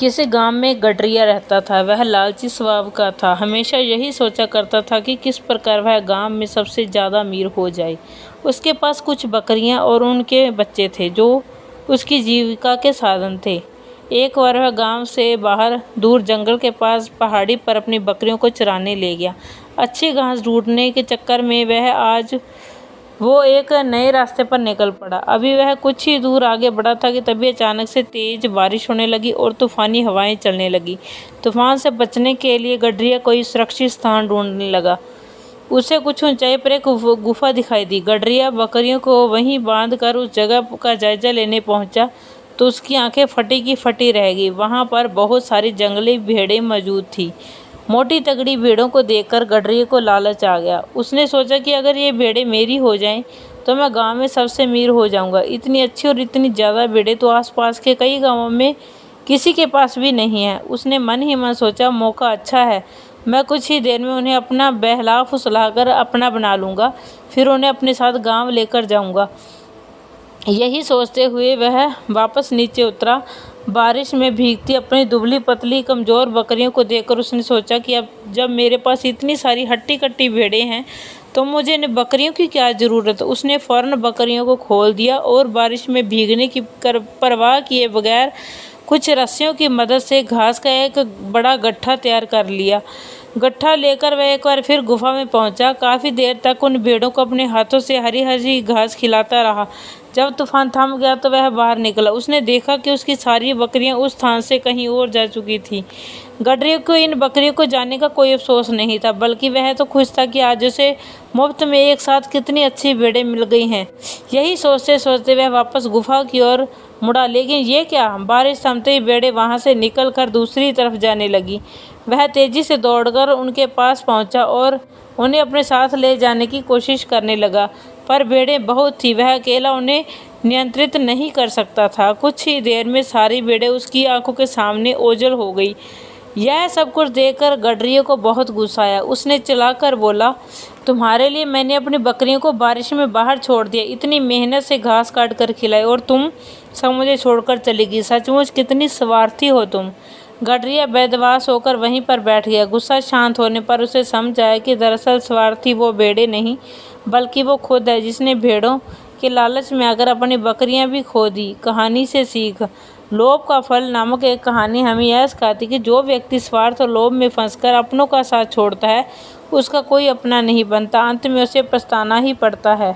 किसी गांव में एक गडरिया रहता था। वह लालची स्वभाव का था। हमेशा यही सोचा करता था कि किस प्रकार वह गांव में सबसे ज़्यादा अमीर हो जाए। उसके पास कुछ बकरियां और उनके बच्चे थे जो उसकी जीविका के साधन थे। एक बार वह गांव से बाहर दूर जंगल के पास पहाड़ी पर अपनी बकरियों को चराने ले गया। अच्छी घास ढूंढने के चक्कर में वो एक नए रास्ते पर निकल पड़ा। अभी वह कुछ ही दूर आगे बढ़ा था कि तभी अचानक से तेज बारिश होने लगी और तूफानी हवाएं चलने लगी। तूफान से बचने के लिए गडरिया कोई सुरक्षित स्थान ढूंढने लगा। उसे कुछ ऊंचाई पर एक गुफा दिखाई दी। गडरिया बकरियों को वहीं बांध कर उस जगह का जायजा लेने पहुंचा तो उसकी आंखें फटी की फटी रह गई। वहां पर बहुत सारी जंगली भेड़ें मौजूद थी। मोटी तगड़ी भेड़ों को देखकर गडरिया को लालच आ गया। उसने सोचा कि अगर ये भेड़ें मेरी हो जाएं तो मैं गांव में सबसे अमीर हो जाऊंगा। इतनी अच्छी और इतनी ज़्यादा भेड़ें तो आसपास के कई गांवों में किसी के पास भी नहीं है। उसने मन ही मन सोचा, मौका अच्छा है, मैं कुछ ही देर में उन्हें अपना बहला फुसलाकर अपना बना लूँगा, फिर उन्हें अपने साथ गाँव लेकर जाऊँगा। यही सोचते हुए वह वापस नीचे उतरा। बारिश में भीगती अपनी दुबली पतली कमज़ोर बकरियों को देखकर उसने सोचा कि अब जब मेरे पास इतनी सारी हट्टी कट्टी भेड़ें हैं तो मुझे इन बकरियों की क्या ज़रूरत। उसने फ़ौरन बकरियों को खोल दिया और बारिश में भीगने की परवाह किए बगैर कुछ रस्सियों की मदद से घास का एक बड़ा गट्ठा तैयार कर लिया। गट्ठा लेकर वह एक बार फिर गुफा में पहुंचा। काफ़ी देर तक उन भेड़ों को अपने हाथों से हरी हरी घास खिलाता रहा। जब तूफान थम गया तो वह बाहर निकला। उसने देखा कि उसकी सारी बकरियां उस स्थान से कहीं और जा चुकी थी। गडरिया को इन बकरियों को जाने का कोई अफसोस नहीं था, बल्कि वह तो खुश था कि आज उसे मुफ्त में एक साथ कितनी अच्छी भेड़ें मिल गई हैं। यही सोचते सोचते वह वापस गुफा की ओर मुड़ा, लेकिन ये क्या, बारिश थमते ही भेड़ें वहां से निकलकर दूसरी तरफ जाने लगी। वह तेजी से दौड़कर उनके पास पहुंचा और उन्हें अपने साथ ले जाने की कोशिश करने लगा, पर भेड़ें बहुत थी, वह अकेला उन्हें नियंत्रित नहीं कर सकता था। कुछ ही देर में सारी भेड़ें उसकी आंखों के सामने ओझल हो गई। यह सब कुछ देखकर गडरिया को बहुत गुस्सा आया। उसने चिल्लाकर बोला, तुम्हारे लिए मैंने अपनी बकरियों को बारिश में बाहर छोड़ दिया, इतनी मेहनत से घास काट कर खिलाई, और तुम सब मुझे छोड़कर चली गई। सचमुच कितनी स्वार्थी हो तुम। गडरिया बेदवास होकर वहीं पर बैठ गया। गुस्सा शांत होने पर उसे समझ आया कि दरअसल स्वार्थी वो भेड़ें नहीं बल्कि वो खुद है, जिसने भेड़ों के लालच में आकर अपनी बकरियां भी खो दी। कहानी से सीख। लोभ का फल नामक एक कहानी हमें यह सिखाती कि जो व्यक्ति स्वार्थ और लोभ में फंसकर अपनों का साथ छोड़ता है उसका कोई अपना नहीं बनता, अंत में उसे पछताना ही पड़ता है।